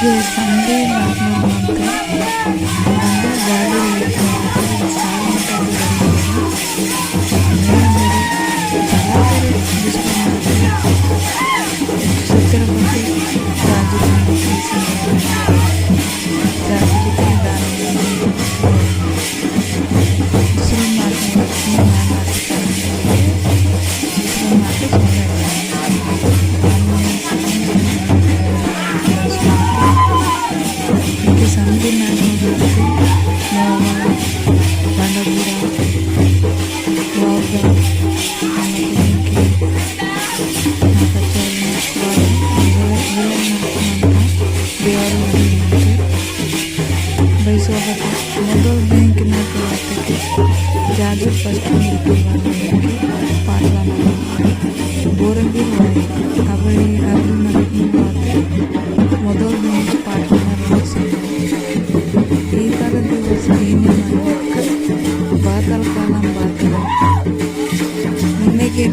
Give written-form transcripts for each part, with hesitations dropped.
Sunday ನಾಲ್ಕುನೂರು ಅಂತ ಬಂದು ಗಾಡಿ ಮೊದಲು ಬ್ಯಾಂಕಿನ ಜಾಜು ಫಸ್ಟ್ ಪಾಠ ಬೋರಂಗಿ ಅವಳಿ ಮೊದಲು ಬ್ಯಾಂಕ್ ಪಾಠ ಈ ಥರ ದಿವಸ ಏನೇ ಬಾತಲ ಕಾಲ ಬಾತಲ ನಿನ್ನೆಗೆ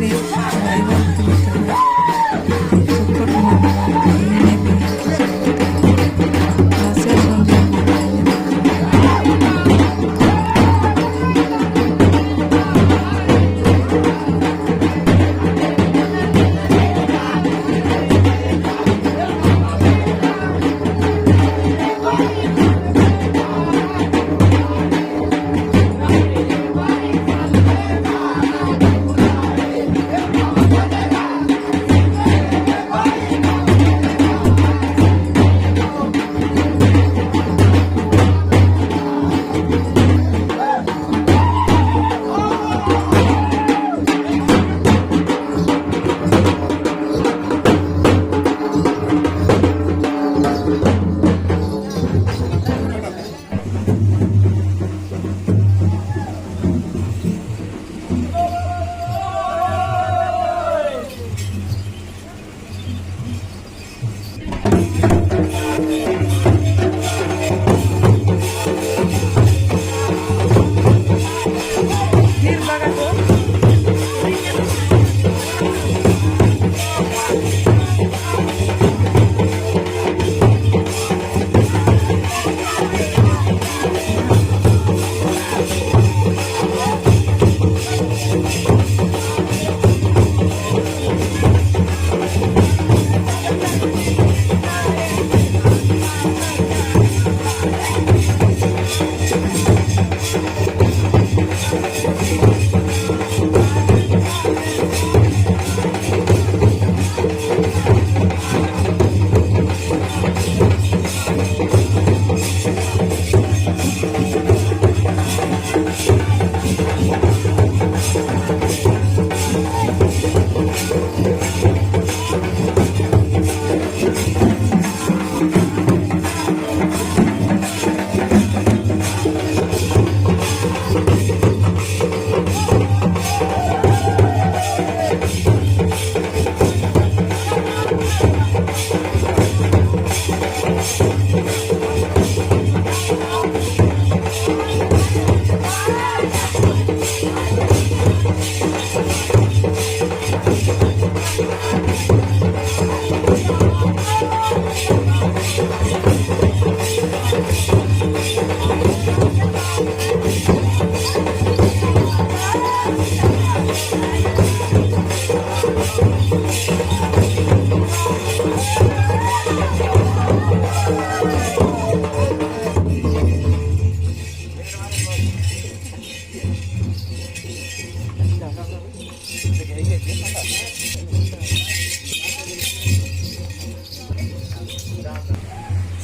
ಸಪೋರ್ಟ್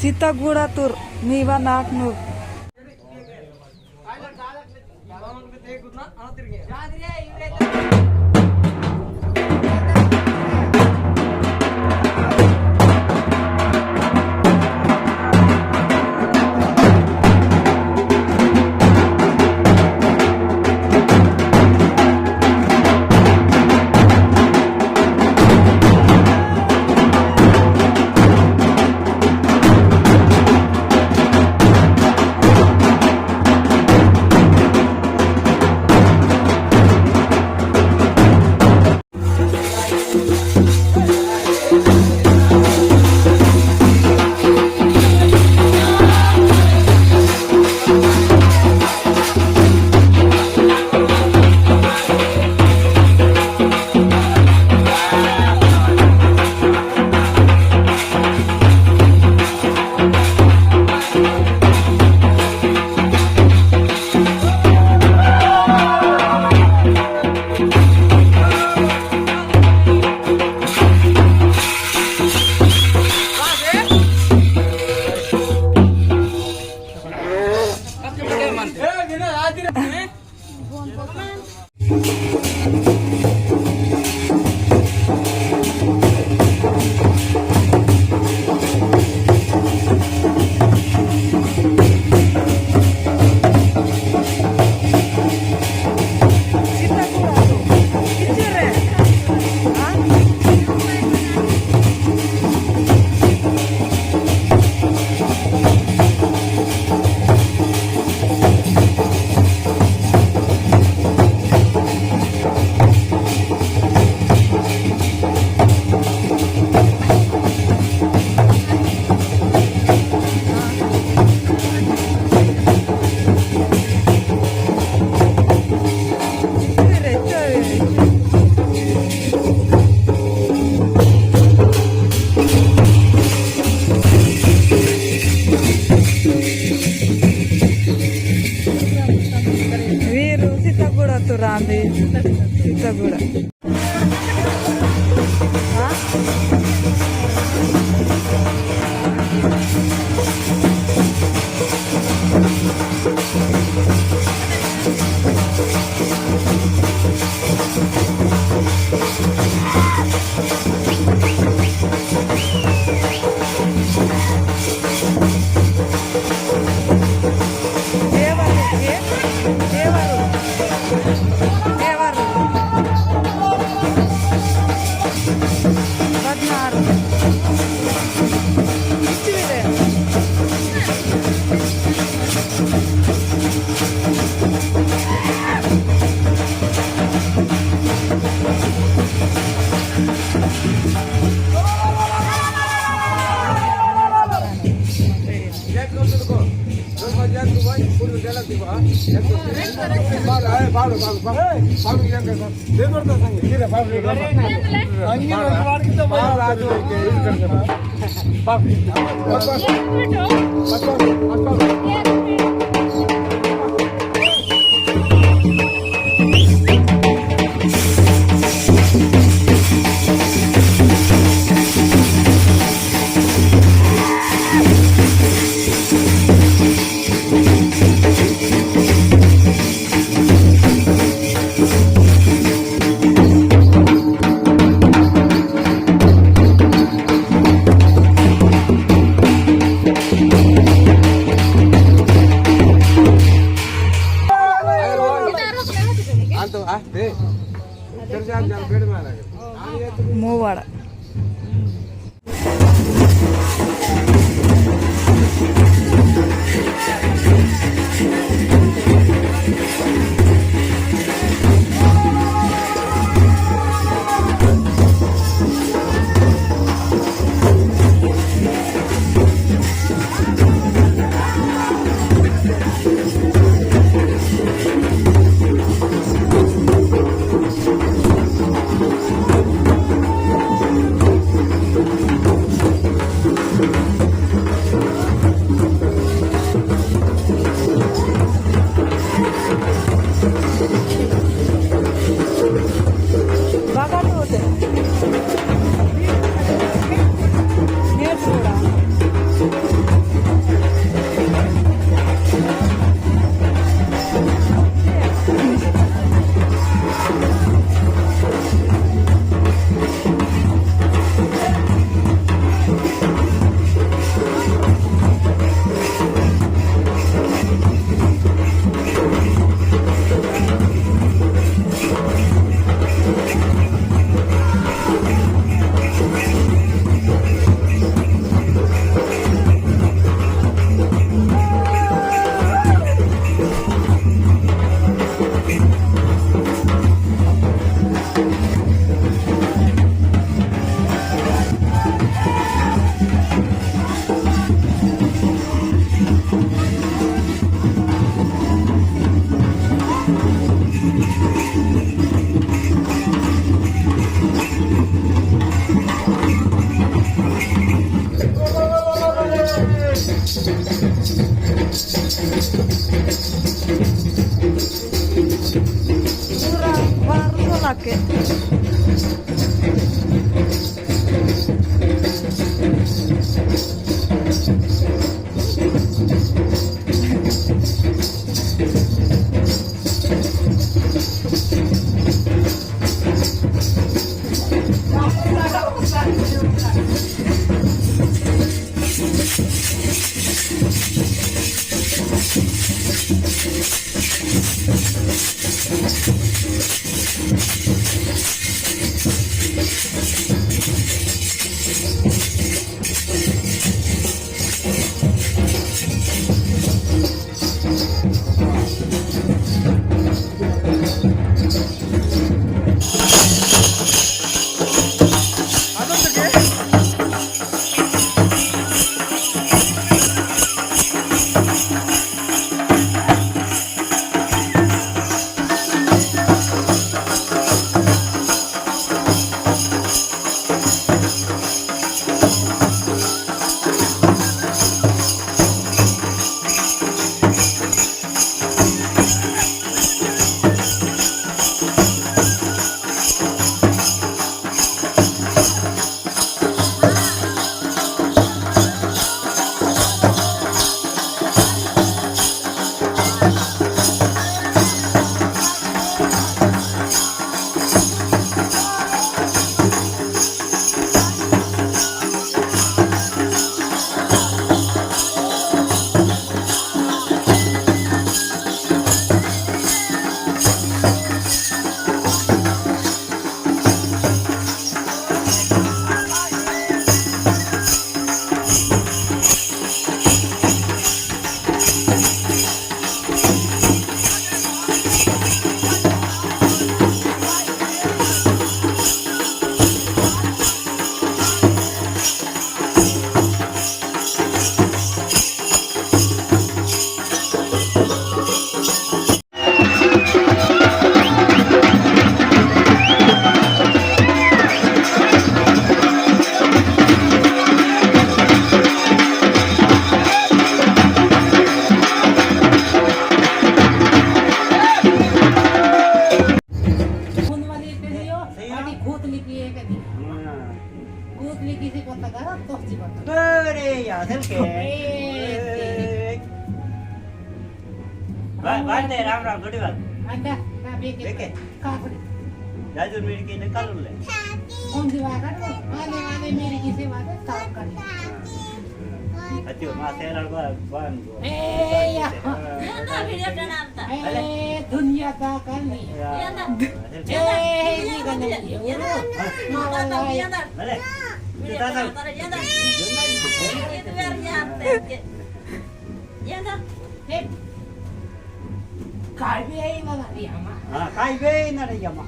सीतागुड़ातूर मीवा नाकनूर मोवाड़ा किसी को तगड़ा तो सी बात बरे या के बात है राम राम थोड़ी बात अंडा का बेके का पड़े जाजू मेरी के निकाल ले कौन सी बात करो आने वाले मेरी किसी बात साफ कर अच्छी मां से लड़वा बन ए या ना वीडियो बनाता ए दुनिया का करनी ए ये करने ये माता ये ना भले वीडियो बनाता ये ना ये बिar nyate ya ना ए काय बी आहे ना रे आमा हां काय बे ना रे यमा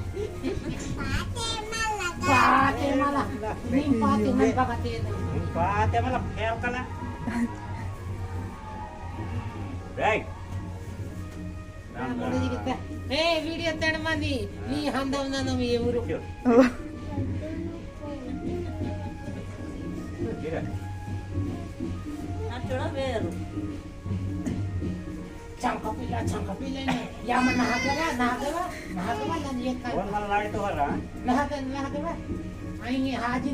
पाते मला मी पाते नाही बघा ते पाते मला फेर कला राईट ए व्हिडिओ तड मध्ये मी हंदवना ना मी एवढं थोड़ा बेर चंका पिला नाही या मग नागवा आणि एक काय मला लाईट हो रहा नागवा आणि हाजी